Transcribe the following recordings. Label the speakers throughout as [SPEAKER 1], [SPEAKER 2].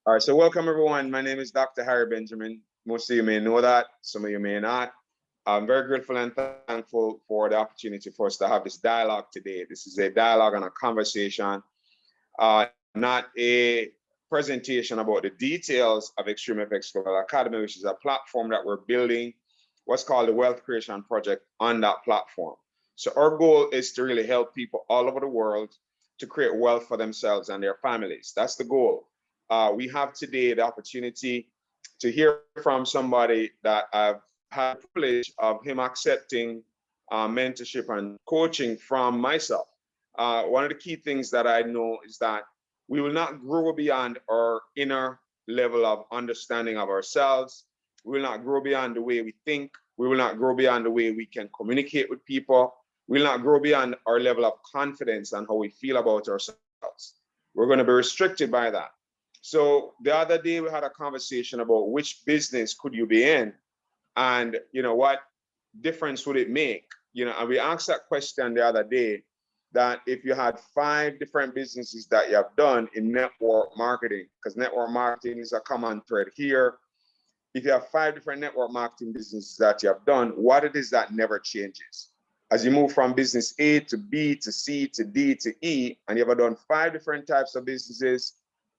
[SPEAKER 1] All right, so welcome everyone. My name is Dr. Harry Benjamin. Most of you may know that, some of you may not. I'm very grateful and thankful for the opportunity for us to have this dialogue today. This is a dialogue and a conversation, not a presentation about the details of Extreme FX Global Academy, which is a platform that we're building, what's called the Wealth Creation Project on that platform. So our goal is to really help people all over the world to create wealth for themselves and their families. That's the goal. We have today the opportunity to hear from somebody that I've had the privilege of him accepting mentorship and coaching from myself. One of the key things that I know is that we will not grow beyond our inner level of understanding of ourselves. We will not grow beyond the way we think. We will not grow beyond the way we can communicate with people. We will not grow beyond our level of confidence and how we feel about ourselves. We're going to be restricted by that. So the other day we had a conversation about which business could you be in, and what difference would it make? And we asked that question the other day, that if you had 5 different businesses that you have done in network marketing, because network marketing is a common thread here. If you have 5 different network marketing businesses that you have done, what it is that never changes? As you move from business A to B to C to D to E, and you've done 5 different types of businesses,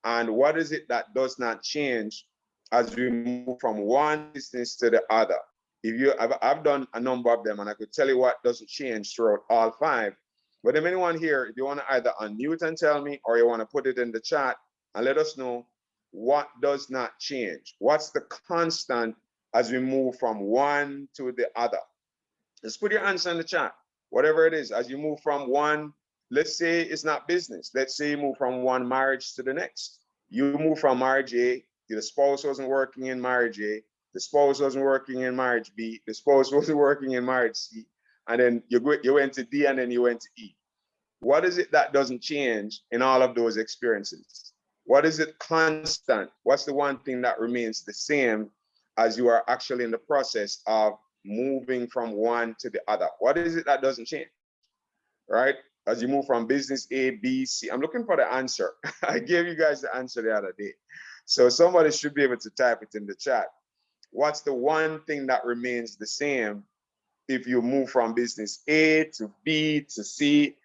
[SPEAKER 1] and what is it that does not change as we move from one business to the other? I've done a number of them, and I could tell you what doesn't change throughout all 5. But if anyone here, if you want to either unmute and tell me, or you want to put it in the chat and let us know what does not change. What's the constant as we move from one to the other? Just put your answer in the chat. Whatever it is, as you move from one, let's say it's not business. Let's say you move from one marriage to the next. You move from marriage A, the spouse wasn't working in marriage A, the spouse wasn't working in marriage B, the spouse wasn't working in marriage C, and then you went to D, and then you went to E. What is it that doesn't change in all of those experiences? What is it constant? What's the one thing that remains the same as you are actually in the process of moving from one to the other? What is it that doesn't change, right? As you move from business A, B, C. I'm looking for the answer. I gave you guys the answer the other day. So somebody should be able to type it in the chat. What's the one thing that remains the same if you move from business A to B to C?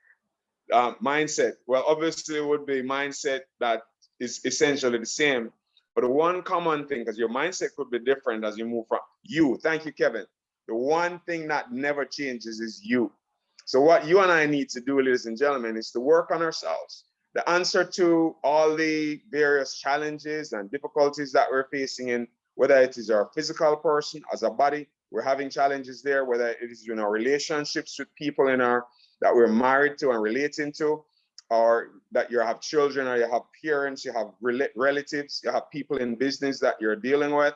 [SPEAKER 1] Mindset. Well, obviously it would be mindset that is essentially the same. But the one common thing, because your mindset could be different as you move from you. Thank you, Kevin. The one thing that never changes is you. So what you and I need to do, ladies and gentlemen, is to work on ourselves. The answer to all the various challenges and difficulties that we're facing in, whether it is our physical person as a body, we're having challenges there, whether it is in our relationships with people that we're married to and relating to, or that you have children, or you have parents, you have relatives, you have people in business that you're dealing with.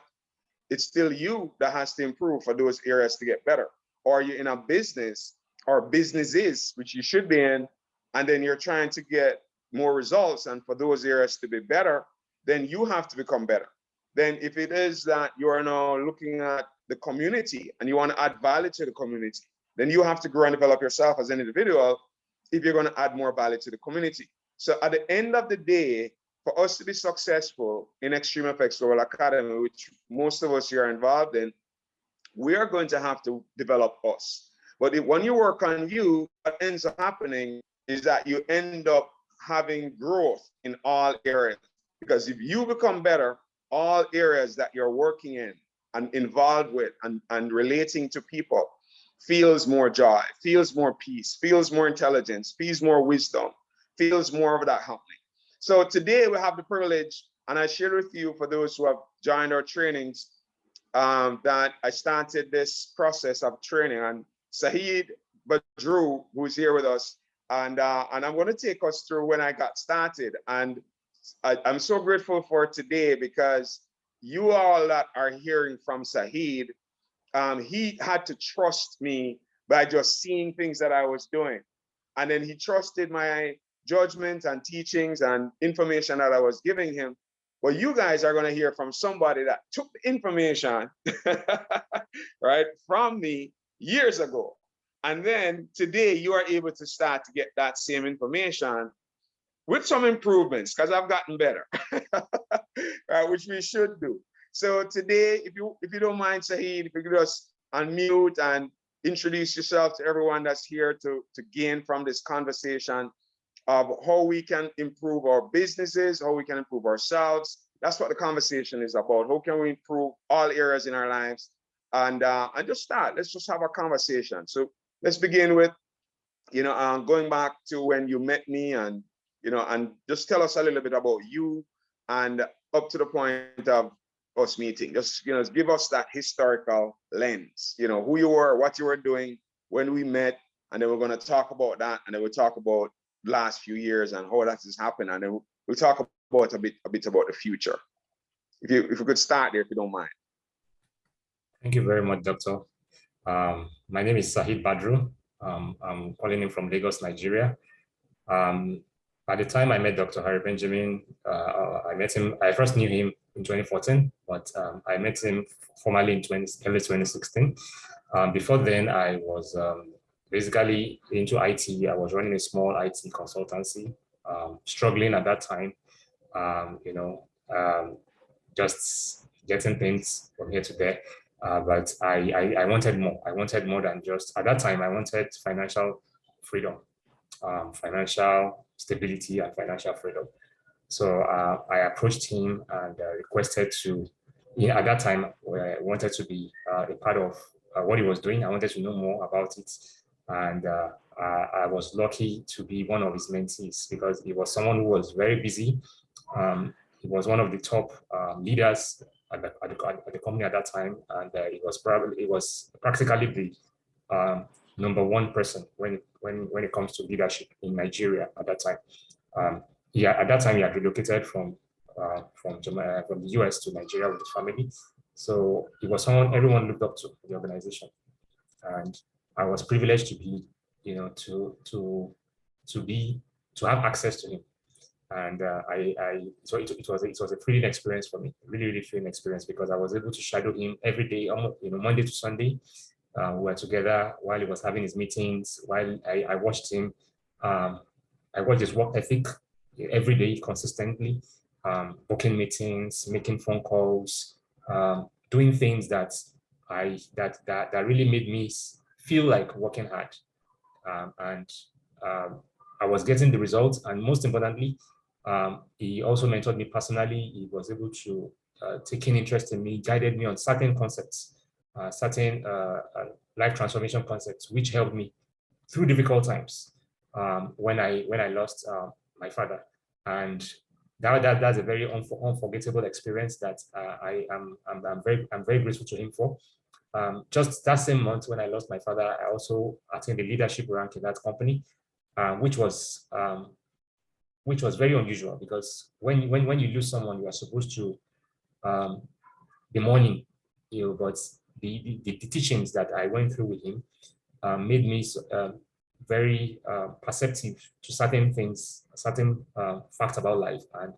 [SPEAKER 1] It's still you that has to improve for those areas to get better. Or you're in a business or businesses, which you should be in, and then you're trying to get more results, and for those areas to be better, then you have to become better. Then if it is that you are now looking at the community and you want to add value to the community, then you have to grow and develop yourself as an individual if you're going to add more value to the community. So at the end of the day, for us to be successful in Extreme FX Global Academy, which most of us here are involved in, we are going to have to develop us. But when you work on you, what ends up happening is that you end up having growth in all areas. Because if you become better, all areas that you're working in and involved with and relating to people feels more joy, feels more peace, feels more intelligence, feels more wisdom, feels more of that happening. So today we have the privilege, and I share with you for those who have joined our trainings, that I started this process of training. And Saheed, Badru, who's here with us, and I'm going to take us through when I got started. And I'm so grateful for today, because you all that are hearing from Saheed, he had to trust me by just seeing things that I was doing. And then he trusted my judgment and teachings and information that I was giving him. Well, you guys are going to hear from somebody that took the information right, from me years ago. And then today you are able to start to get that same information with some improvements, because I've gotten better. right, which we should do. So today, if you don't mind, Saheed, if you could just unmute and introduce yourself to everyone that's here to gain from this conversation of how we can improve our businesses, how we can improve ourselves. That's what the conversation is about. How can we improve all areas in our lives? And just start. Let's just have a conversation. So let's begin with, going back to when you met me, and and just tell us a little bit about you, and up to the point of us meeting. Just give us that historical lens. Who you were, what you were doing when we met, and then we're going to talk about that, and then we'll talk about last few years and how that has happened, and then we'll talk about a bit about the future. If we could start there, if you don't mind.
[SPEAKER 2] Thank you very much, Doctor. My name is Saheed Badru. I'm calling in from Lagos, Nigeria. At the time I met Dr. Harry Benjamin, I first knew him in 2014, but I met him formally in early 2016. Before then, I was basically into IT. I was running a small IT consultancy, struggling at that time, just getting things from here to there. But I wanted more. I wanted more than just, at that time, I wanted financial freedom, financial stability and financial freedom. So I approached him and requested to, at that time, I wanted to be a part of what he was doing. I wanted to know more about it. And I was lucky to be one of his mentees because he was someone who was very busy. He was one of the top leaders at the company at that time, and he was practically the number one person when it comes to leadership in Nigeria at that time. At that time he had relocated from the US to Nigeria with his family, so he was someone everyone looked up to in the organization, and I was privileged to be, to have access to him. And so it was a thrilling experience for me, really thrilling experience, because I was able to shadow him every day, Monday to Sunday. We were together while he was having his meetings. While I watched him, I watched his work ethic every day consistently, booking meetings, making phone calls, doing things that really made me feel like working hard, and I was getting the results. And most importantly, he also mentored me personally. He was able to take an interest in me, guided me on certain concepts, certain life transformation concepts, which helped me through difficult times when I lost my father. And that's a very unforgettable experience that I'm very grateful to him for. Just that same month when I lost my father, I also attained the leadership rank in that company, which was very unusual, because when you lose someone, you are supposed to be mourning, but the teachings that I went through with him made me very perceptive to certain things, certain facts about life. And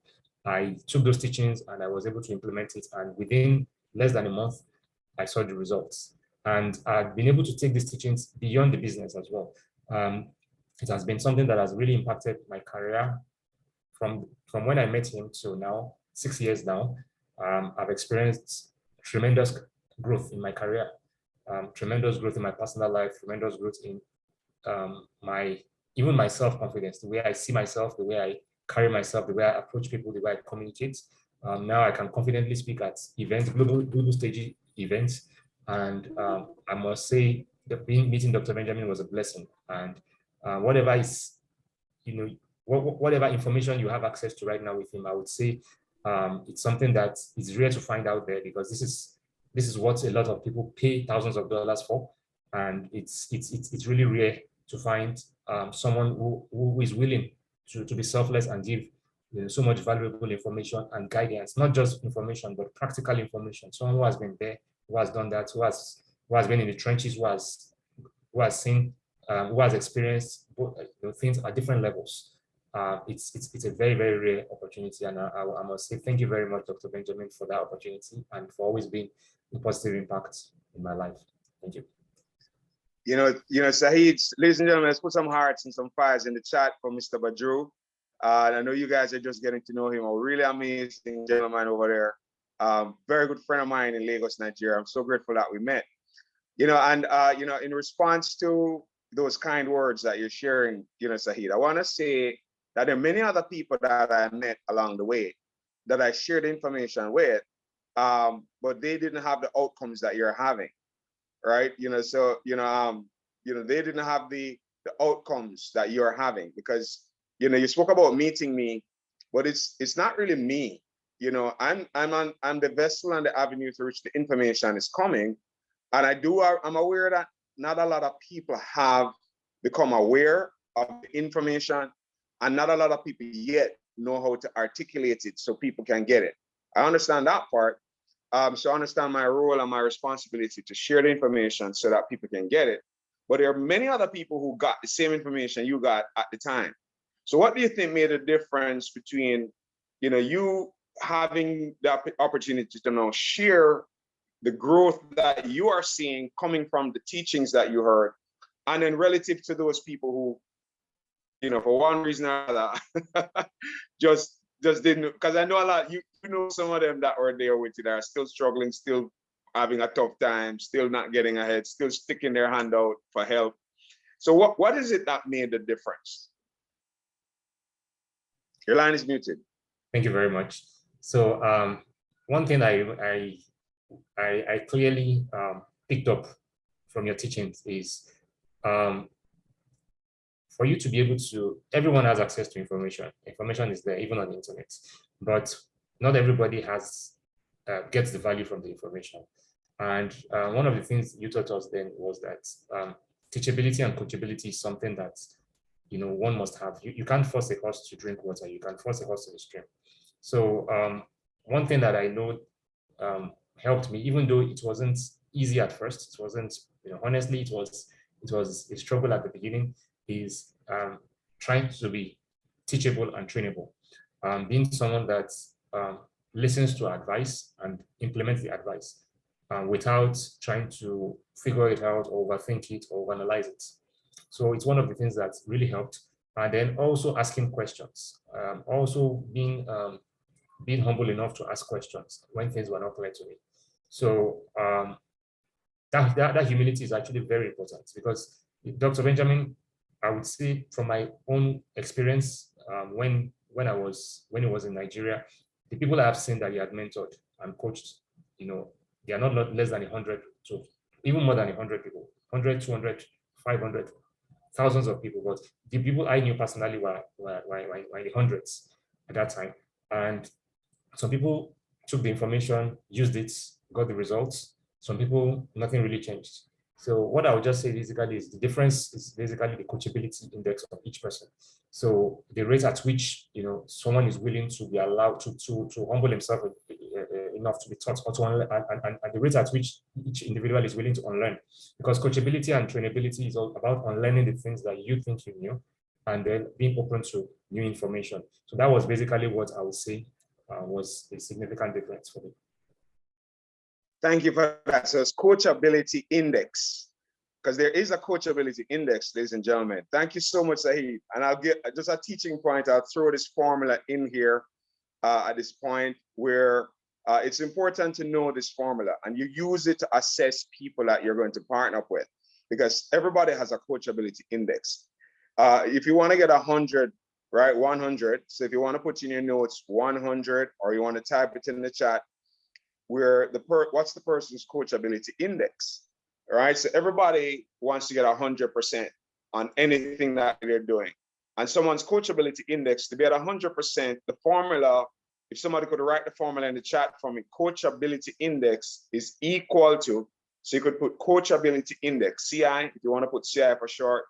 [SPEAKER 2] I took those teachings and I was able to implement it. And within less than a month, I saw the results. And I've been able to take these teachings beyond the business as well. It has been something that has really impacted my career from when I met him to now, 6 years now. I've experienced tremendous growth in my career, tremendous growth in my personal life, tremendous growth in even my self-confidence, the way I see myself, the way I carry myself, the way I approach people, the way I communicate. Now I can confidently speak at events, global stage events. And I must say that meeting Dr. Benjamin was a blessing. And whatever is, whatever information you have access to right now with him, I would say it's something that is rare to find out there, because this is what a lot of people pay thousands of dollars for. And it's really rare to find someone who is willing to be selfless and give so much valuable information and guidance, not just information, but practical information. Someone who has been there, who has done that, who has been in the trenches, who has seen, who has experienced things at different levels. It's a very rare opportunity, and I must say thank you very much, Dr. Benjamin, for that opportunity and for always being a positive impact in my life. Thank you.
[SPEAKER 1] Saheed, ladies and gentlemen, let's put some hearts and some fires in the chat for Mr. Badru. I know you guys are just getting to know him. A really amazing gentleman over there. Very good friend of mine in Lagos, Nigeria. I'm so grateful that we met. And in response to those kind words that you're sharing, Saheed, I want to say that there are many other people that I met along the way that I shared information with, but they didn't have the outcomes that you're having, right? They didn't have the outcomes that you're having because, you spoke about meeting me, but it's not really me. I'm the vessel and the avenue through which the information is coming. And I'm aware that not a lot of people have become aware of the information, and not a lot of people yet know how to articulate it so people can get it. I understand that part. So I understand my role and my responsibility to share the information so that people can get it. But there are many other people who got the same information you got at the time. So what do you think made a difference between, you having the opportunity to now share the growth that you are seeing coming from the teachings that you heard, and then relative to those people who, for one reason or another, just didn't, because I know a lot, you know some of them that were there with you that are still struggling, still having a tough time, still not getting ahead, still sticking their hand out for help. So what is it that made the difference? Your line is muted.
[SPEAKER 2] Thank you very much. So one thing I clearly picked up from your teachings is for you to be able to, everyone has access to information. Information is there, even on the internet, but not everybody gets the value from the information. And one of the things you taught us then was that teachability and coachability is something that one must have. You can't force a horse to drink water. You can force a horse to the stream. So one thing that I know helped me, even though it wasn't easy at first, it wasn't, honestly, it was a struggle at the beginning, is trying to be teachable and trainable. Being someone that listens to advice and implements the advice without trying to figure it out or overthink it or analyze it. So it's one of the things that really helped. And then also asking questions, also being humble enough to ask questions when things were not clear to me. So that humility is actually very important, because Dr. Benjamin, I would say from my own experience, when he was in Nigeria, the people I have seen that he had mentored and coached, they are not less than 100 to even more than 100 people, 100, 200, 500, thousands of people. But the people I knew personally were the hundreds at that time. And some people took the information, used it, got the results. Some people, nothing really changed. So what I would just say basically is the difference is basically the coachability index of each person. So the rate at which someone is willing to be allowed to humble himself enough to be taught, or to unlearn, and the rate at which each individual is willing to unlearn. Because coachability and trainability is all about unlearning the things that you think you knew, and then being open to new information. So that was basically what I would say was a significant difference for me.
[SPEAKER 1] Thank you for that. So it's coachability index, because there is a coachability index, ladies and gentlemen. Thank you so much, Saheed. And I'll get just a teaching point. I'll throw this formula in here at this point where it's important to know this formula, and you use it to assess people that you're going to partner up with, because everybody has a coachability index. If you want to get 100, right, 100. So if you want to put in your notes 100, or you want to type it in the chat, where what's the person's coachability index? All right. So everybody wants to get 100% on anything that they're doing. And someone's coachability index, to be at 100%, the formula, if somebody could write the formula in the chat for me, coachability index is equal to, so you could put coachability index, CI, if you want to put CI for short,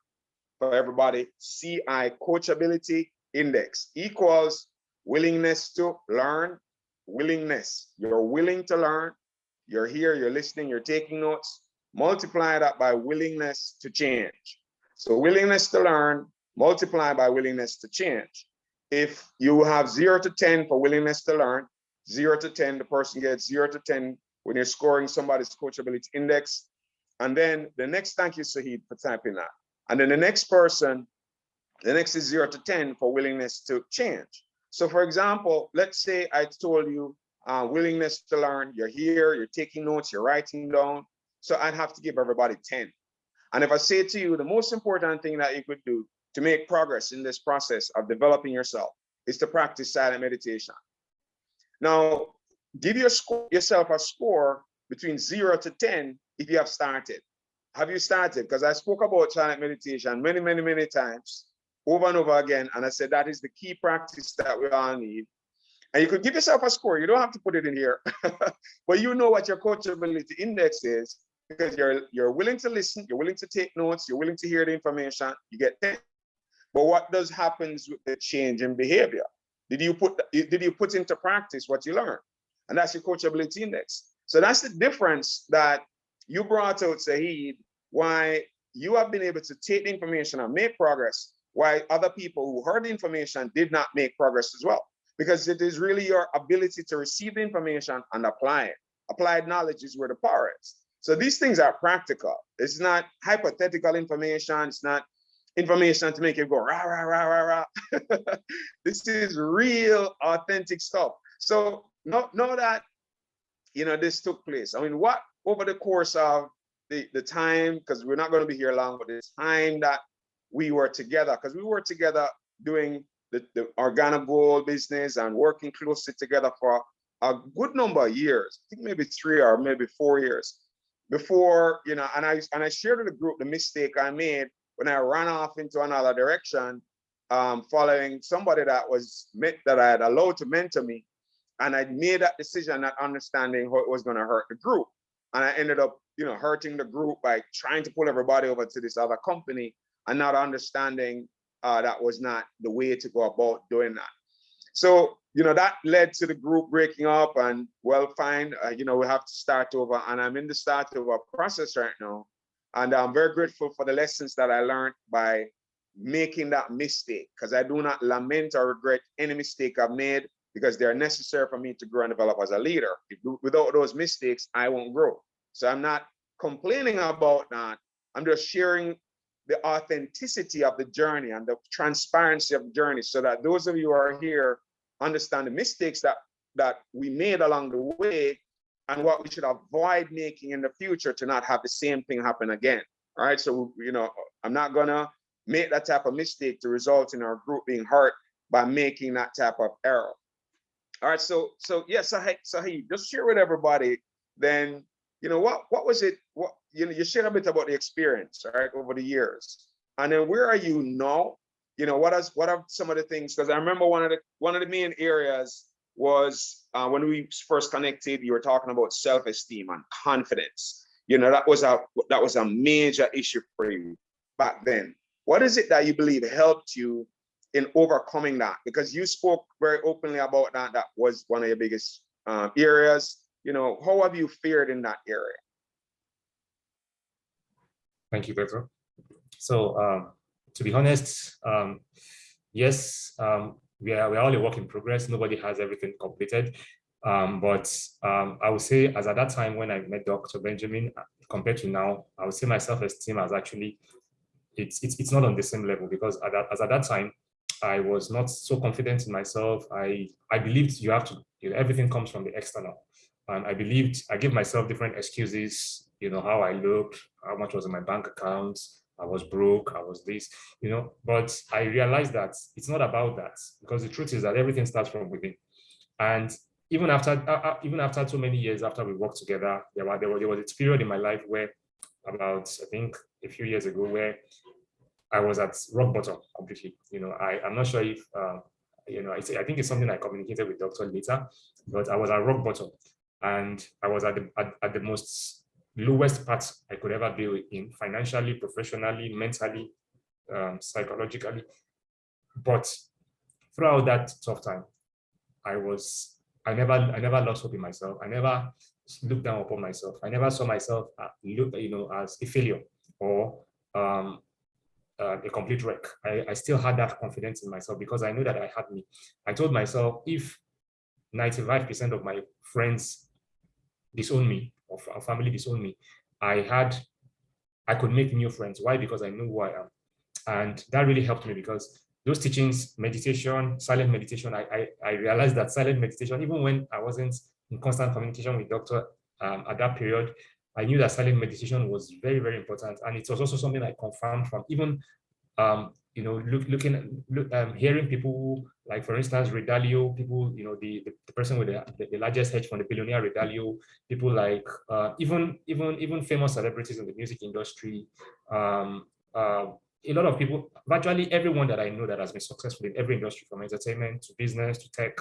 [SPEAKER 1] for everybody, CI, coachability index, equals willingness to learn, willingness. You're willing to learn, you're here, you're listening, you're taking notes, multiply that by willingness to change. So willingness to learn, multiply by willingness to change. If you have 0 to 10 for willingness to learn, 0 to 10, the person gets 0 to 10 when you're scoring somebody's coachability index. And then the next, thank you, Saheed, for typing that. And then the next person The next is 0 to 10 for willingness to change. So for example, let's say I told you willingness to learn, you're here, you're taking notes, you're writing down. So I'd have to give everybody 10. And if I say to you, the most important thing that you could do to make progress in this process of developing yourself is to practice silent meditation. Now, give yourself a score between 0 to 10 if you have started. Have you started? Because I spoke about silent meditation many, many, many times over and over again. And I said that is the key practice that we all need. And you could give yourself a score. You don't have to put it in here, but you know what your coachability index is because you're willing to listen, you're willing to take notes, you're willing to hear the information, you get 10. But what does happens with the change in behavior? Did you put into practice what you learned? And that's your coachability index. So that's the difference that you brought out, Saheed, why you have been able to take the information and make progress, why other people who heard the information did not make progress as well. Because it is really your ability to receive the information and apply it. Applied knowledge is where the power is. So these things are practical. It's not hypothetical information. It's not information to make you go rah, rah, rah, rah, rah. This is real, authentic stuff. So know that, this took place. I mean, what over the course of the time, because we're not going to be here long, but the time that we were together, because we were together doing the organic gold business and working closely together for a good number of years. I think maybe 3 or maybe 4 years before, and I shared with the group the mistake I made when I ran off into another direction, following somebody that I had allowed to mentor me. And I made that decision, not understanding how it was going to hurt the group. And I ended up, hurting the group by trying to pull everybody over to this other company and not understanding that was not the way to go about doing that. So, that led to the group breaking up and fine, we have to start over. And I'm in the start over process right now. And I'm very grateful for the lessons that I learned by making that mistake, because I do not lament or regret any mistake I've made because they're necessary for me to grow and develop as a leader. Without those mistakes, I won't grow. So I'm not complaining about that. I'm just sharing the authenticity of the journey and the transparency of the journey so that those of you who are here understand the mistakes that we made along the way and what we should avoid making in the future to not have the same thing happen again. All right. So, I'm not going to make that type of mistake to result in our group being hurt by making that type of error. All right. So yes, Saheed, just share with everybody then, what was it? What, you shared a bit about the experience, all right, over the years. And then where are you now? What are some of the things? Because I remember one of the main areas was when we first connected, you were talking about self-esteem and confidence. That was a major issue for you back then. What is it that you believe helped you in overcoming that? Because you spoke very openly about that. That was one of your biggest areas. How have you fared in that area?
[SPEAKER 2] Thank you, Badru. So to be honest, yes, we're all a work in progress. Nobody has everything completed. But I would say as at that time when I met Dr. Benjamin, compared to now, I would say my self-esteem has actually, it's not on the same level because as at that time, I was not so confident in myself. I believed you have to, everything comes from the external. I gave myself different excuses, how I looked, how much was in my bank account, I was broke, I was this, but I realized that it's not about that because the truth is that everything starts from within. And even after so many years after we worked together, there was a period in my life where about, I think a few years ago where I was at rock bottom completely. I'm not sure if, I think it's something I communicated with Dr. later, but I was at rock bottom and I was at the most lowest part I could ever be in, financially, professionally, mentally, psychologically. But throughout that tough time, I never lost hope in myself. I never looked down upon myself. I never saw myself as a failure or a complete wreck. I still had that confidence in myself because I knew that I had me. I told myself, if 95% of my friends disown me or family disown me, I could make new friends. Why? Because I knew who I am. And that really helped me because those teachings, meditation, silent meditation, I realized that silent meditation, even when I wasn't in constant communication with doctor at that period, I knew that silent meditation was very, very important. And it was also something I confirmed from even hearing people like, for instance, Redalio, people, the person with the largest hedge fund, the billionaire Redalio, people like even famous celebrities in the music industry, a lot of people, virtually everyone that I know that has been successful in every industry, from entertainment to business to tech,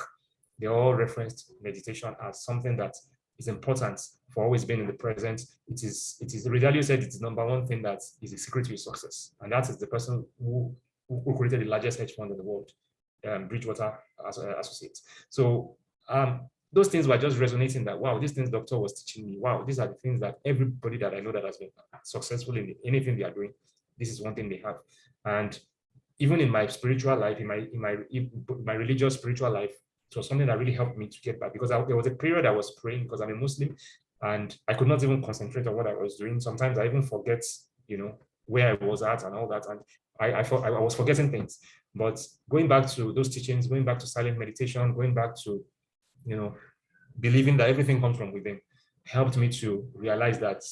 [SPEAKER 2] they all referenced meditation as something that is important for always being in the present. The Redalio said it's the #1 thing that is a secret to his success. And that is the person who created the largest hedge fund in the world, Bridgewater Associates. So those things were just resonating that, wow, these things doctor was teaching me. Wow, these are the things that everybody that I know that has been successful in anything they are doing, this is one thing they have. And even in my spiritual life, in my religious spiritual life, it was something that really helped me to get back, because there was a period I was praying because I'm a Muslim and I could not even concentrate on what I was doing. Sometimes I even forget, where I was at and all that. And I thought I was forgetting things. But going back to those teachings, going back to silent meditation, going back to, believing that everything comes from within, helped me to realize that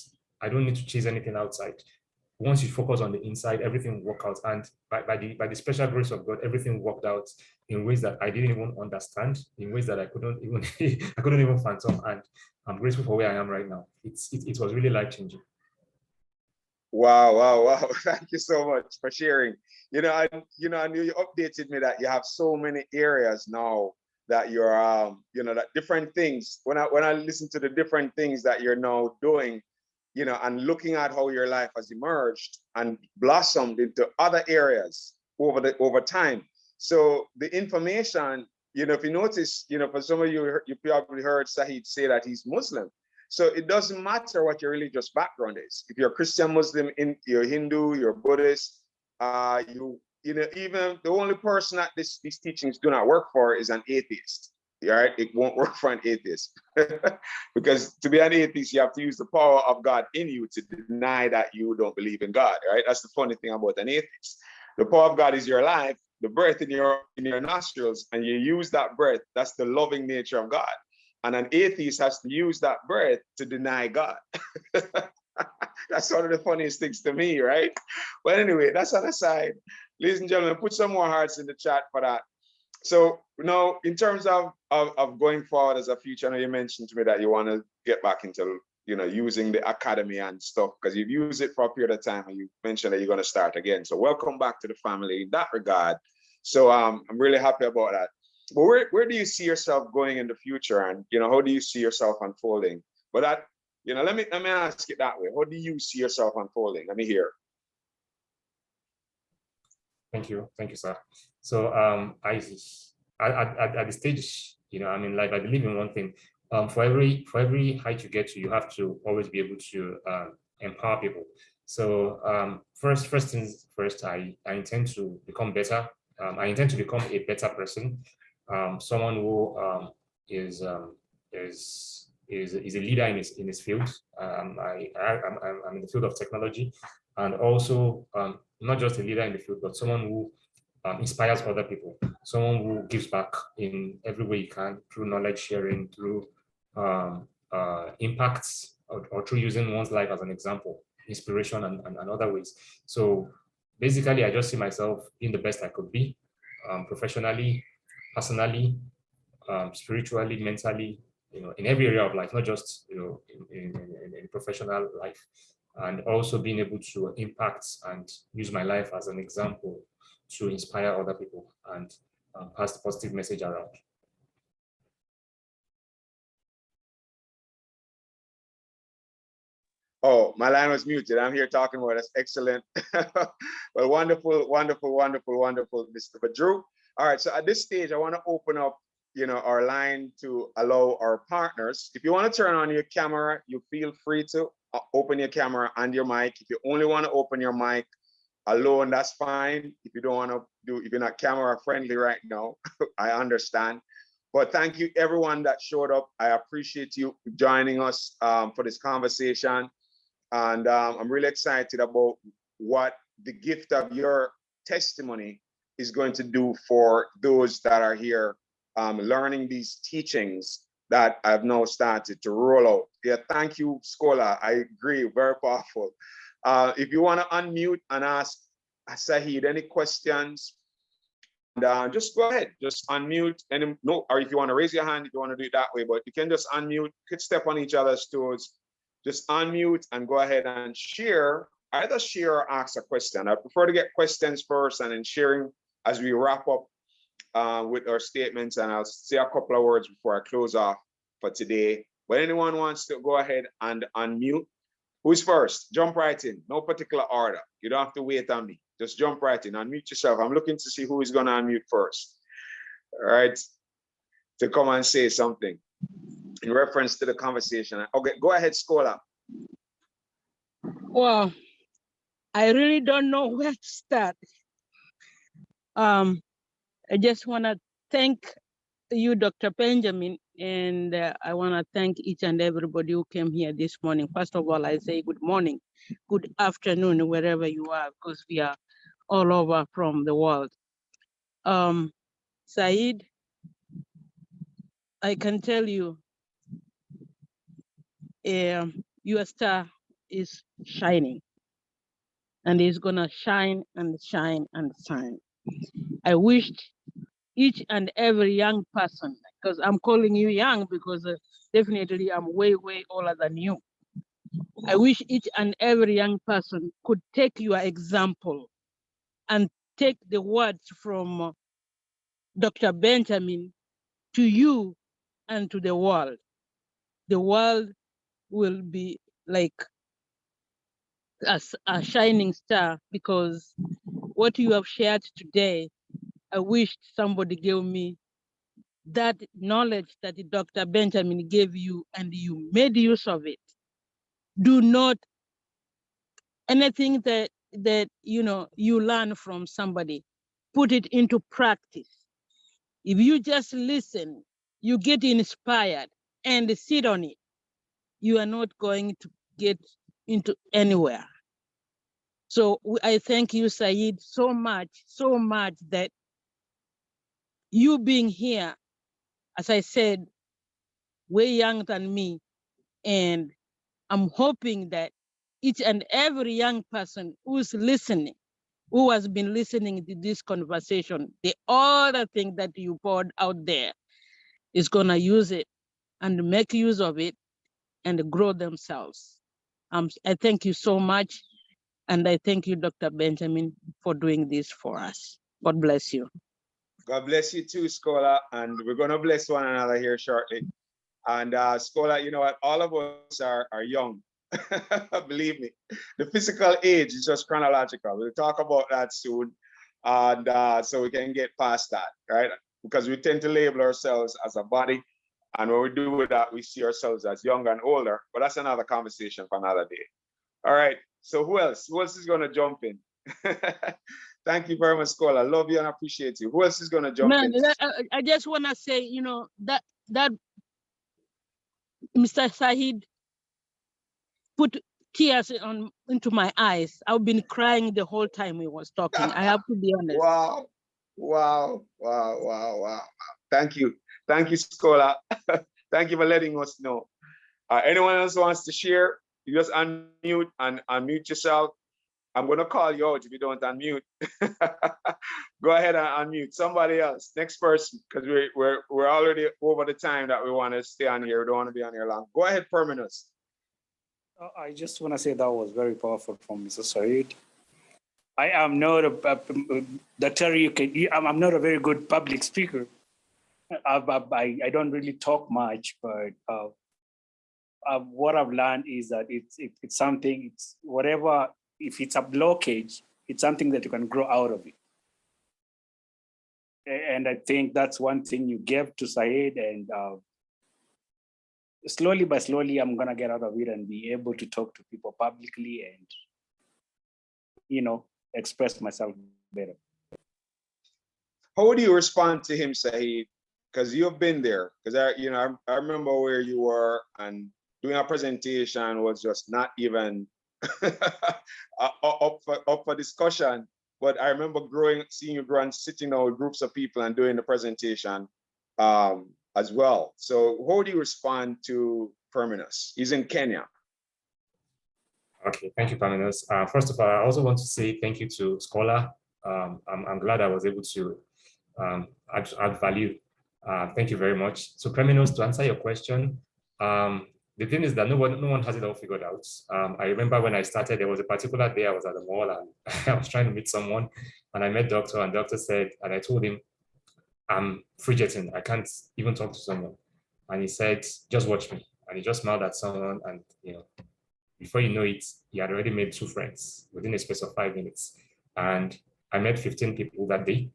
[SPEAKER 2] I don't need to chase anything outside. Once you focus on the inside, everything will work out. And by the special grace of God, everything worked out in ways that I didn't even understand, in ways that I couldn't even I couldn't even fathom. And I'm grateful for where I am right now. It was really life-changing.
[SPEAKER 1] Wow, wow, wow. Thank you so much for sharing. I knew you updated me that you have so many areas now that you're that different things. When I listen to the different things that you're now doing, and looking at how your life has emerged and blossomed into other areas over time. So the information, if you notice, for some of you, you probably heard Saheed say that he's Muslim. So it doesn't matter what your religious background is. If you're Christian, Muslim, you're Hindu, you're Buddhist, even the only person that these teachings do not work for is an atheist. Right? It won't work for an atheist. Because to be an atheist, you have to use the power of God in you to deny that you don't believe in God. Right? That's the funny thing about an atheist. The power of God is your life, the breath in your nostrils, and you use that breath. That's the loving nature of God. And an atheist has to use that breath to deny God. That's one of the funniest things to me, right? But anyway, that's on the side. Ladies and gentlemen, put some more hearts in the chat for that. So now, in terms of going forward as a future, I know you mentioned to me that you want to get back into using the academy and stuff, because you've used it for a period of time and you mentioned that you're going to start again. So welcome back to the family in that regard. So I'm really happy about that. But where do you see yourself going in the future, and how do you see yourself unfolding? But that, let me ask it that way. How do you see yourself unfolding? Let me hear.
[SPEAKER 2] Thank you, sir. So at the stage, in life, I believe in one thing. For every height you get to, you have to always be able to empower people. So first things first, I intend to become better. I intend to become a better person. Someone who is a leader in his field. I'm in the field of technology, and also not just a leader in the field, but someone who inspires other people, someone who gives back in every way you can, through knowledge sharing, through impacts, or through using one's life as an example, inspiration, and other ways. So basically, I just see myself being the best I could be, professionally, personally, spiritually, mentally, in every area of life, not just in professional life, and also being able to impact and use my life as an example to inspire other people and pass the positive message around.
[SPEAKER 1] Oh, my line was muted. I'm here talking about that's excellent. Well, wonderful, wonderful, wonderful, wonderful, Mr. Badru. All right, so at this stage, I want to open up, our line to allow our partners. If you want to turn on your camera, you feel free to open your camera and your mic. If you only want to open your mic alone, that's fine. If you don't want to if you're not camera friendly right now, I understand. But thank you everyone that showed up. I appreciate you joining us for this conversation. And I'm really excited about what the gift of your testimony is going to do for those that are here learning these teachings that I've now started to roll out. Yeah, thank you, Scholar. I agree, very powerful. If you want to unmute and ask Saheed any questions, and just go ahead, just unmute. And no, or if you want to raise your hand, if you want to do it that way, but you can just unmute, could step on each other's toes, just unmute and go ahead and share, either share or ask a question. I prefer to get questions first and then sharing as we wrap up with our statements, and I'll say a couple of words before I close off for today. But anyone wants to go ahead and unmute. Who's first? Jump right in. No particular order. You don't have to wait on me. Just jump right in. Unmute yourself. I'm looking to see who is going to unmute first. All right. To come and say something in reference to the conversation. Okay, go ahead, Scholar.
[SPEAKER 3] Well, I really don't know where to start. I just want to thank you, Dr. Benjamin, and I want to thank each and everybody who came here this morning. First of all, I say good morning, good afternoon, wherever you are, because we are all over from the world. Saeed, I can tell you, your star is shining, and it's gonna shine and shine and shine. I wished each and every young person, because I'm calling you young because definitely I'm way, way older than you. I wish each and every young person could take your example and take the words from Dr. Benjamin to you and to the world. The world will be like a shining star, because what you have shared today, I wish somebody gave me that knowledge that Dr. Benjamin gave you and you made use of it. Do not, anything that you learn from somebody, put it into practice. If you just listen, you get inspired and sit on it, you are not going to get into anywhere. So I thank you, Saeed, so much that you being here, as I said, way younger than me, and I'm hoping that each and every young person who's listening, who has been listening to this conversation, the other thing that you poured out there is gonna use it and make use of it and grow themselves. I thank you so much. And I thank you, Dr. Benjamin, for doing this for us. God bless you.
[SPEAKER 1] God bless you too, Scholar. And we're going to bless one another here shortly. And Scholar, you know what? All of us are young. Believe me. The physical age is just chronological. We'll talk about that soon. And so we can get past that, right? Because we tend to label ourselves as a body. And when we do that, we see ourselves as younger and older. But that's another conversation for another day. All right. So who else? Who else is going to jump in? Thank you very much, Scholar. I love you and appreciate you. Who else is going to jump in?
[SPEAKER 3] I just want to say, that Mr. Saheed put tears into my eyes. I've been crying the whole time he was talking. I have to be honest.
[SPEAKER 1] Wow. Thank you. Thank you, Scholar. Thank you for letting us know. Anyone else wants to share? You just unmute and unmute yourself. I'm going to call you out if you don't unmute. Go ahead and unmute somebody else. Next person, because we're already over the time that we want to stay on here. We don't want to be on here long. Go ahead, Permanus.
[SPEAKER 4] I just want to say that was very powerful from Mr. Saeed. I am not I'm not a very good public speaker. I don't really talk much, but what I've learned is that it's something, it's whatever, if it's a blockage, it's something that you can grow out of it. And I think that's one thing you gave to Saeed, and slowly by slowly, I'm gonna get out of it and be able to talk to people publicly and, express myself better.
[SPEAKER 1] How would you respond to him, Saheed? Because you've been there. Because I remember where you were, and doing a presentation was just not even up for discussion. but I remember seeing you grow and sitting down with groups of people and doing the presentation as well. So how do you respond to Perminus? He's in Kenya.
[SPEAKER 2] Okay, thank you, Perminus. First of all, I also want to say thank you to Scholar. I'm glad I was able to add value. Thank you very much. So Perminus, to answer your question, the thing is that no one has it all figured out. I remember when I started, there was a particular day I was at the mall and I was trying to meet someone, and I met Doctor, and Doctor said, and I told him, I'm fidgeting, I can't even talk to someone. And he said, just watch me. And he just smiled at someone, and before you know it, he had already made 2 friends within a space of 5 minutes. And I met 15 people that day,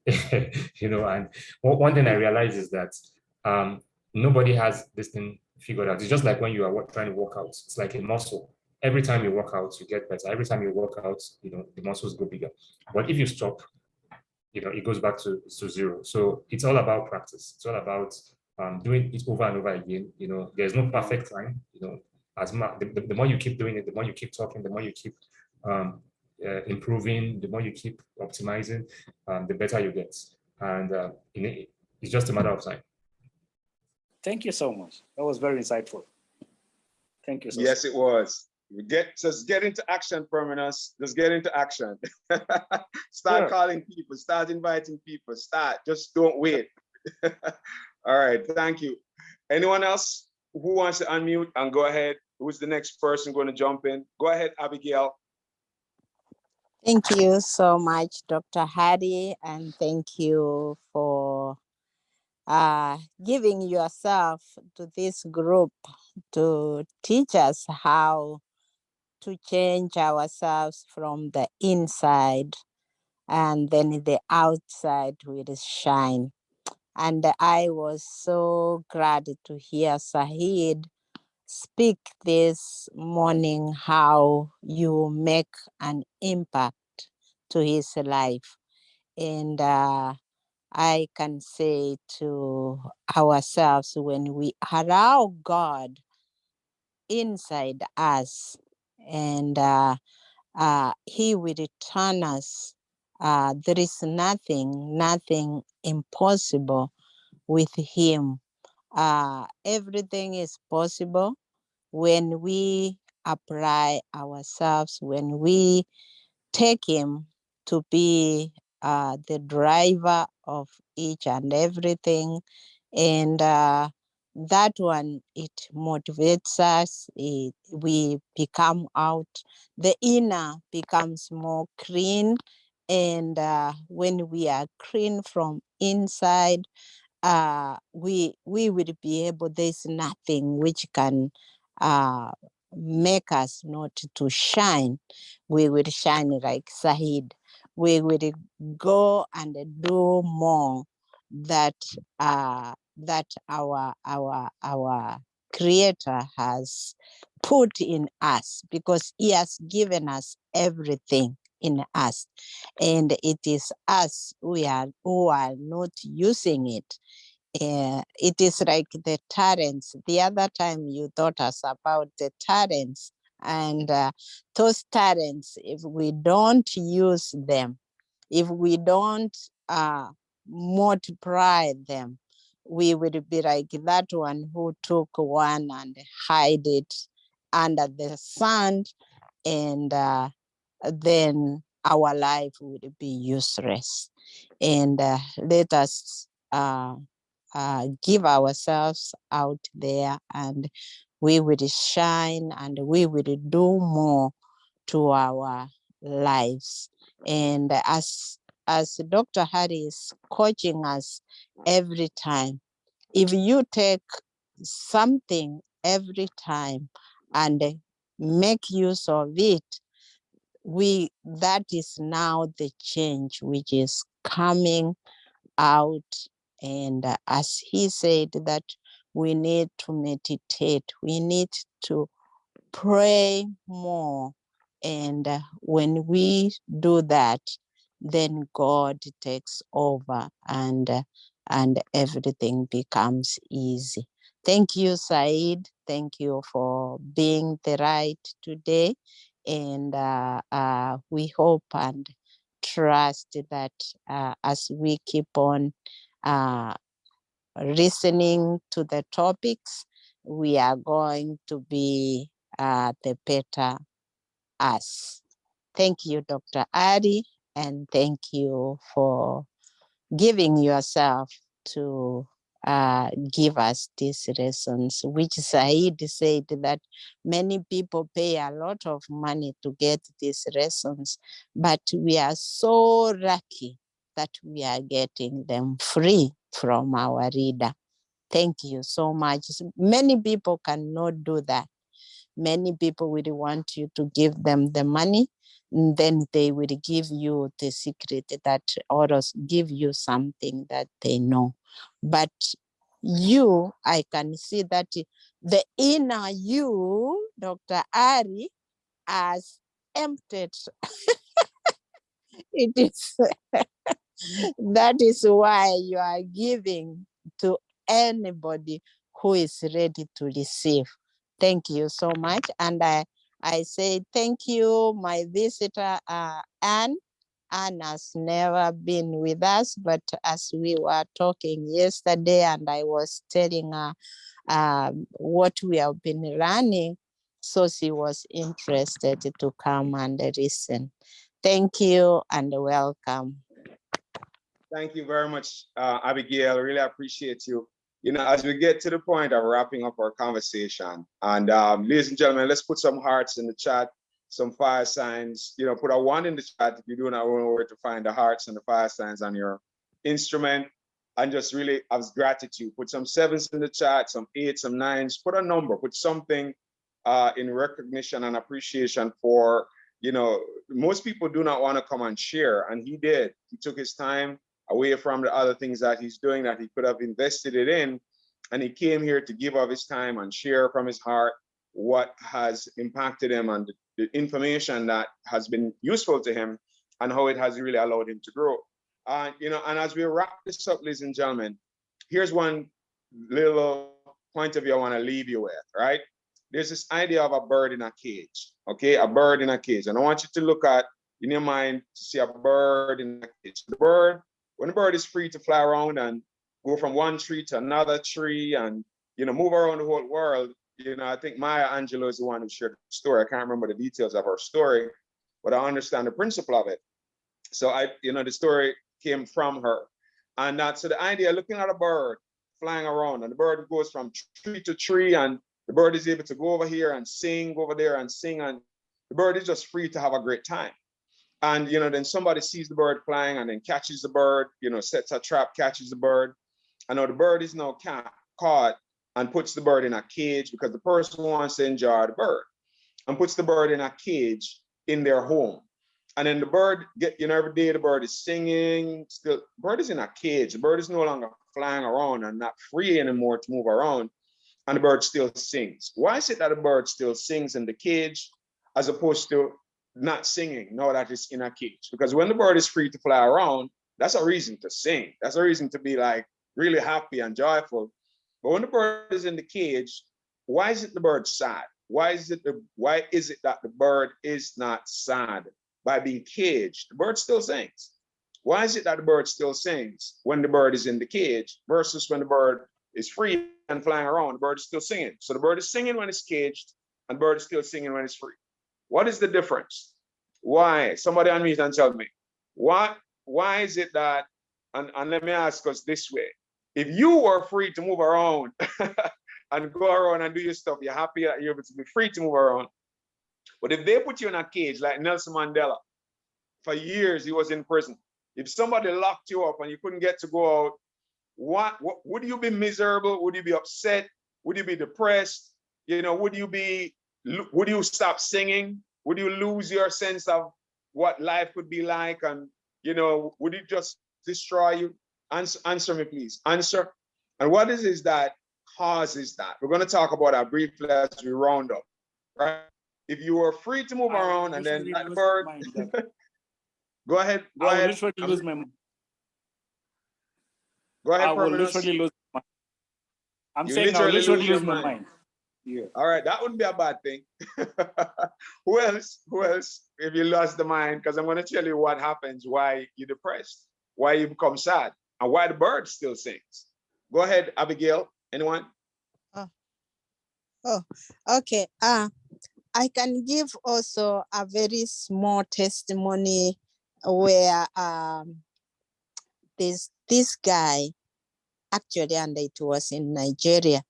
[SPEAKER 2] and one thing I realized is that nobody has this thing figured out. It's just like when you are trying to work out. It's like a muscle. Every time you work out, you get better. Every time you work out, the muscles go bigger. But if you stop, it goes back to zero. So it's all about practice. It's all about doing it over and over again. There's no perfect time. The more you keep doing it, the more you keep talking, the more you keep improving, the more you keep optimizing, the better you get. And it's just a matter of time.
[SPEAKER 4] Thank you so much. That was very insightful. Thank you.
[SPEAKER 1] Yes, it was. Just get into action, Perminus. Just get into action. Start calling people, start inviting people, just don't wait. All right, thank you. Anyone else who wants to unmute and go ahead? Who's the next person going to jump in? Go ahead, Abigail.
[SPEAKER 5] Thank you so much, Dr. Hadi, and thank you for giving yourself to this group to teach us how to change ourselves from the inside, and then the outside will shine. And I was so glad to hear Saheed speak this morning how you make an impact to his life. And I can say to ourselves, when we allow God inside us, and he will return us, there is nothing impossible with him. Everything is possible when we apply ourselves, when we take him to be the driver of each and everything. And that one, it motivates us. We become out, the inner becomes more clean. And when we are clean from inside, we will be able, there's nothing which can make us not to shine. We will shine like Saheed. We will go and do more that that our Creator has put in us, because he has given us everything in us, and it is us who are not using it. It is like the talents. The other time you taught us about the talents, and those talents, if we don't use them, if we don't multiply them, we will be like that one who took one and hide it under the sand, and then our life would be useless. And let us give ourselves out there, and we will shine, and we will do more to our lives. And as Dr. Harry is coaching us every time, if you take something every time and make use of it, that is now the change which is coming out. And as he said, that we need to meditate, we need to pray more. And when we do that, then God takes over, and everything becomes easy. Thank you, Saeed. Thank you for being the right today. And we hope and trust that as we keep on listening to the topics, we are going to be the better us. Thank you, Dr. Ari, and thank you for giving yourself to give us these lessons, which Saheed said that many people pay a lot of money to get these lessons, but we are so lucky that we are getting them free from our reader. Thank you so much. Many people cannot do that. Many people will want you to give them the money, and then they will give you the secret that, or give you something that they know. But you, I can see that the inner you, Dr. Ari, has emptied. It is that is why you are giving to anybody who is ready to receive. Thank you so much. And I say thank you, my visitor, Anne. Anne has never been with us, but as we were talking yesterday and I was telling her what we have been learning, so she was interested to come and listen. Thank you and welcome.
[SPEAKER 1] Thank you very much, Abigail. I really appreciate you. You know, as we get to the point of wrapping up our conversation, and ladies and gentlemen, let's put some hearts in the chat, some fire signs. You know, put a 1 in the chat if you do not know where to find the hearts and the fire signs on your instrument, and just really as gratitude. Put some 7s in the chat, some 8s, some 9s. Put a number. Put something in recognition and appreciation for. You know, most people do not want to come and share, and he did. He took his time away from the other things that he's doing that he could have invested it in. And he came here to give of his time and share from his heart what has impacted him and the information that has been useful to him and how it has really allowed him to grow. You know, and as we wrap this up, ladies and gentlemen, here's one little point of view I want to leave you with, right? There's this idea of a bird in a cage, okay? A bird in a cage. And I want you to look at, in your mind, to see a bird in a cage. The bird, when the bird is free to fly around and go from one tree to another tree and, you know, move around the whole world, you know, I think Maya Angelou is the one who shared the story. I can't remember the details of her story, but I understand the principle of it. So you know, the story came from her. And so the idea, looking at a bird flying around, and the bird goes from tree to tree, and the bird is able to go over here and sing, go over there and sing, and the bird is just free to have a great time. And, you know, then somebody sees the bird flying and then catches the bird, you know, sets a trap, catches the bird. And now the bird is now caught and puts the bird in a cage because the person wants to enjoy the bird and puts the bird in a cage in their home. And then the bird, you know, every day the bird is singing, still, the bird is in a cage. The bird is no longer flying around and not free anymore to move around. And the bird still sings. Why is it that the bird still sings in the cage as opposed to not singing now that it's in a cage? Because when the bird is free to fly around, that's a reason to sing. That's a reason to be like really happy and joyful. But when the bird is in the cage, why is it the bird sad? Why is it that the bird is not sad by being caged? The bird still sings. Why is it that the bird still sings when the bird is in the cage versus when the bird is free and flying around? The bird is still singing. So the bird is singing when it's caged, and the bird is still singing when it's free. What is the difference? Why? Somebody unmute and tell me. Why is it that, and let me ask us this way. If you were free to move around and go around and do your stuff, you're happy that you're able to be free to move around. But if they put you in a cage like Nelson Mandela, for years he was in prison. If somebody locked you up and you couldn't get to go out, what would you be miserable? Would you be upset? Would you be depressed? You know, would you stop singing? Would you lose your sense of what life could be like? And, you know, would it just destroy you? Answer me, please. Answer. And what is it that causes that? We're going to talk about that briefly as we round up, right? If you were free to move around and then like the bird, go ahead.
[SPEAKER 4] I will literally lose my mind.
[SPEAKER 1] Go ahead,
[SPEAKER 4] I will literally lose my mind. I'm saying I will literally lose my mind. Yeah.
[SPEAKER 1] All right, that wouldn't be a bad thing. Who else? Who else? If you lost the mind, because I'm going to tell you what happens, why you're depressed, why you become sad, and why the bird still sings. Go ahead, Abigail. Anyone?
[SPEAKER 5] Oh, oh, okay. I can give also a very small testimony where this guy actually, and it was in Nigeria.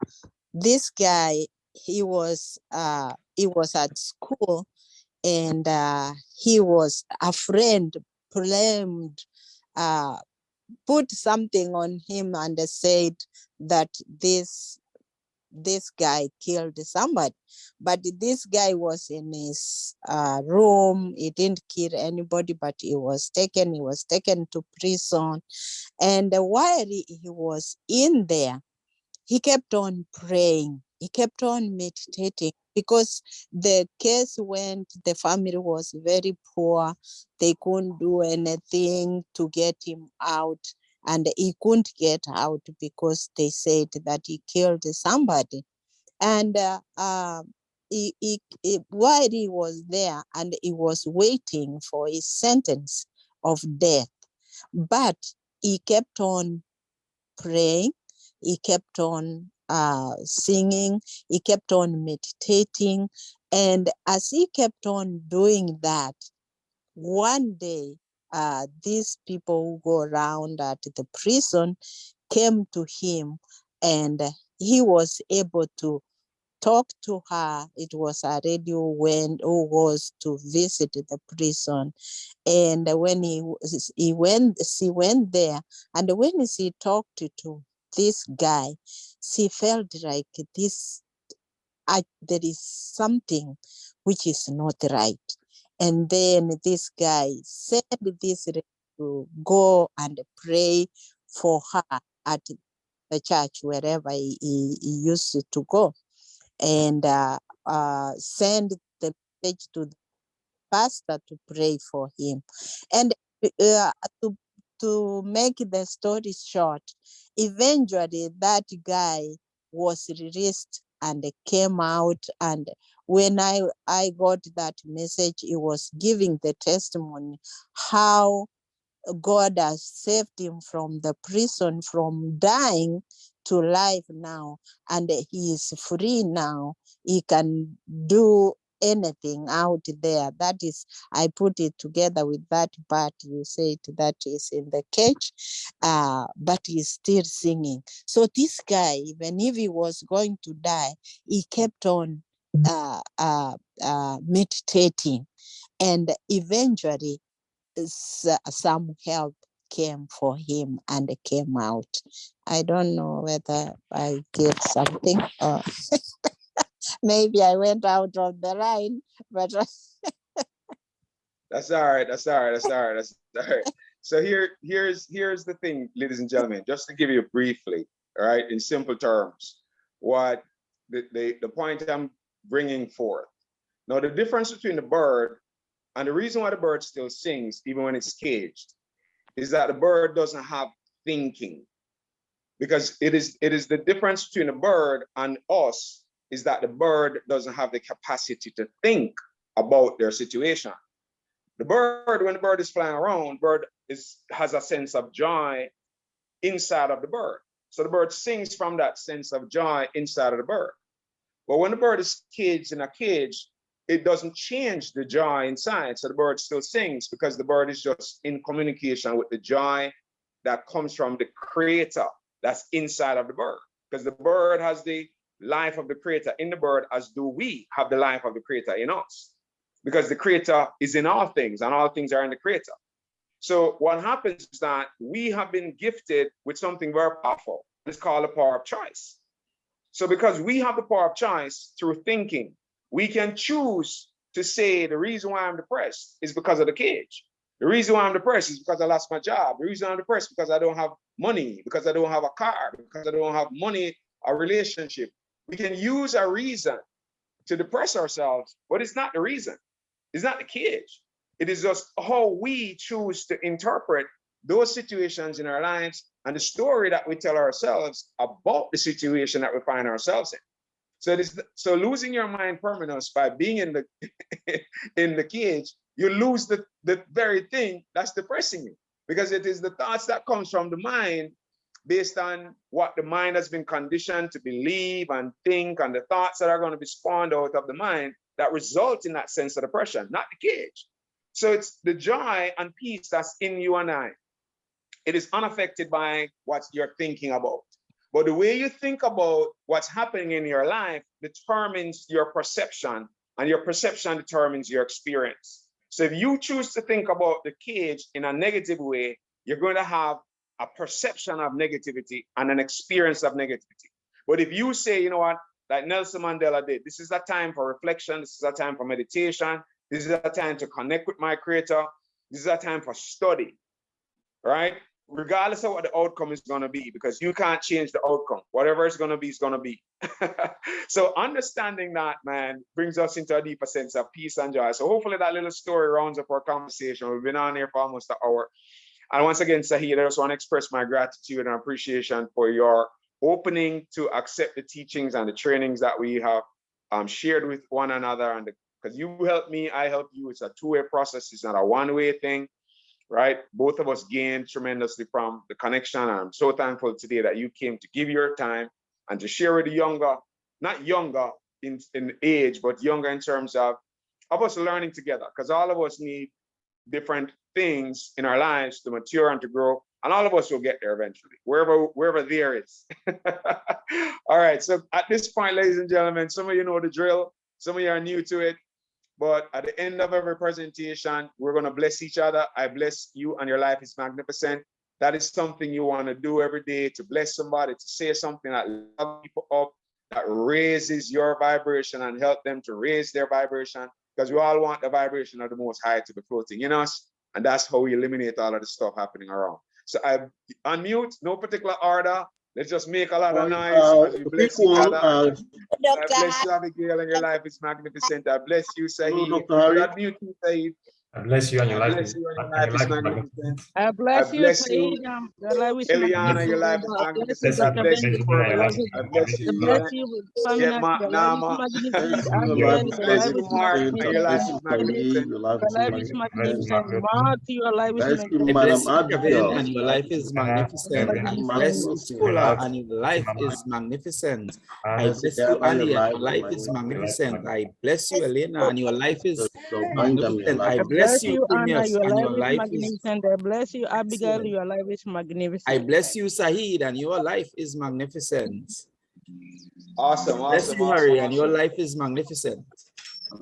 [SPEAKER 5] This guy, he was at school, and he was a friend blamed, put something on him and said that this guy killed somebody, but this guy was in his room. He didn't kill anybody, but he was taken to prison. And while he was in there, he kept on praying. He kept on meditating, because the case went, the family was very poor. They couldn't do anything to get him out. And he couldn't get out because they said that he killed somebody. And while he was there, and he was waiting for his sentence of death, but he kept on praying, he kept on singing, he kept on meditating. And as he kept on doing that, one day, these people who go around at the prison came to him, and he was able to talk to her. It was a radio who was to visit the prison. And when she went there, and when she talked to this guy, she felt like there is something which is not right. And then this guy said this to go and pray for her at the church, wherever he used to go, and send the message to the pastor to pray for him. And uh, to, to make the story short, eventually that guy was released and came out. And when I got that message, he was giving the testimony how God has saved him from the prison, from dying to life now, and he is free now. He can do anything out there. That is, I put it together with that part you said that is in the cage, but he's still singing. So this guy, even if he was going to die, he kept on meditating, and eventually some help came for him and came out. I don't know whether I get something, or maybe I went out of the line, but
[SPEAKER 1] That's all right. That's all right. That's all right. That's all right. So here's the thing, ladies and gentlemen, just to give you briefly, all right, in simple terms, what the point I'm bringing forth. Now, the difference between the bird and the reason why the bird still sings, even when it's caged, is that the bird doesn't have thinking. Because it is the difference between the bird and us is that the bird doesn't have the capacity to think about their situation. The bird, when the bird is flying around, has a sense of joy inside of the bird. So the bird sings from that sense of joy inside of the bird. But when the bird is caged in a cage, it doesn't change the joy inside. So the bird still sings because the bird is just in communication with the joy that comes from the creator that's inside of the bird. Because the bird has the life of the creator in the bird, as do we have the life of the creator in us. Because the creator is in all things, and all things are in the creator. So what happens is that we have been gifted with something very powerful. It's called the power of choice. So because we have the power of choice through thinking, we can choose to say the reason why I'm depressed is because of the cage. The reason why I'm depressed is because I lost my job. The reason I'm depressed is because I don't have money, because I don't have a car, because I don't have money, a relationship. We can use a reason to depress ourselves, but it's not the reason. It's not the cage. It is just how we choose to interpret those situations in our lives and the story that we tell ourselves about the situation that we find ourselves in. So losing your mind permanence by being in the in the cage, you lose the very thing that's depressing you, because it is the thoughts that comes from the mind based on what the mind has been conditioned to believe and think, and the thoughts that are going to be spawned out of the mind that result in that sense of depression, not the cage. So it's the joy and peace that's in you and I. It is unaffected by what you're thinking about. But the way you think about what's happening in your life determines your perception, and your perception determines your experience. So if you choose to think about the cage in a negative way, you're going to have a perception of negativity and an experience of negativity. But if you say, you know what, like Nelson Mandela did, this is a time for reflection, this is a time for meditation, this is a time to connect with my creator, this is a time for study, right? Regardless of what the outcome is going to be, because you can't change the outcome. Whatever it's going to be is going to be. So understanding that, man, brings us into a deeper sense of peace and joy. So hopefully that little story rounds up our conversation. We've been on here for almost an hour. And once again, Saheed, I just want to express my gratitude and appreciation for your opening to accept the teachings and the trainings that we have shared with one another. And because you help me, I help you. It's a two-way process. It's not a one-way thing. Right? Both of us gained tremendously from the connection. I'm so thankful today that you came to give your time and to share with the younger, not younger in age, but younger in terms of us learning together, because all of us need different things in our lives to mature and to grow. And all of us will get there eventually, wherever there is. All right. So at this point, ladies and gentlemen, some of you know the drill. Some of you are new to it. But at the end of every presentation, we're going to bless each other. I bless you, and your life is magnificent. That is something you want to do every day, to bless somebody, to say something that lifts people up, that raises your vibration and help them to raise their vibration, because we all want the vibration of the Most High to be floating in us. And that's how we eliminate all of the stuff happening around. So I unmute, no particular order. Let's just make a lot of noise as we bless each other. I bless you, Abigail, and your life is magnificent. I bless you, Saheed. Unmute you, Saheed.
[SPEAKER 2] I bless you, and your life is
[SPEAKER 1] magnificent.
[SPEAKER 3] I bless you,
[SPEAKER 1] you, Eliana, your life is magnificent. I bless you, I bless you,
[SPEAKER 3] bless you,
[SPEAKER 1] Nama. Bless you, Mark, and your life is magnificent.
[SPEAKER 3] Your life is magnificent. Marty, your life is magnificent.
[SPEAKER 6] Bless you, Kevin, and your life is magnificent. I bless you, Scola, and your life is magnificent. I bless you, Ali, and your life is magnificent. I bless you, Elena, and your life is magnificent. I bless you,
[SPEAKER 3] Anna,
[SPEAKER 6] Phineas,
[SPEAKER 3] your
[SPEAKER 6] and your
[SPEAKER 3] life is
[SPEAKER 6] life is
[SPEAKER 3] magnificent. I bless you, Abigail, your life is magnificent.
[SPEAKER 6] I bless you, Saheed, and your life is magnificent.
[SPEAKER 1] Awesome,
[SPEAKER 6] Bless you, Harry, and your life is magnificent.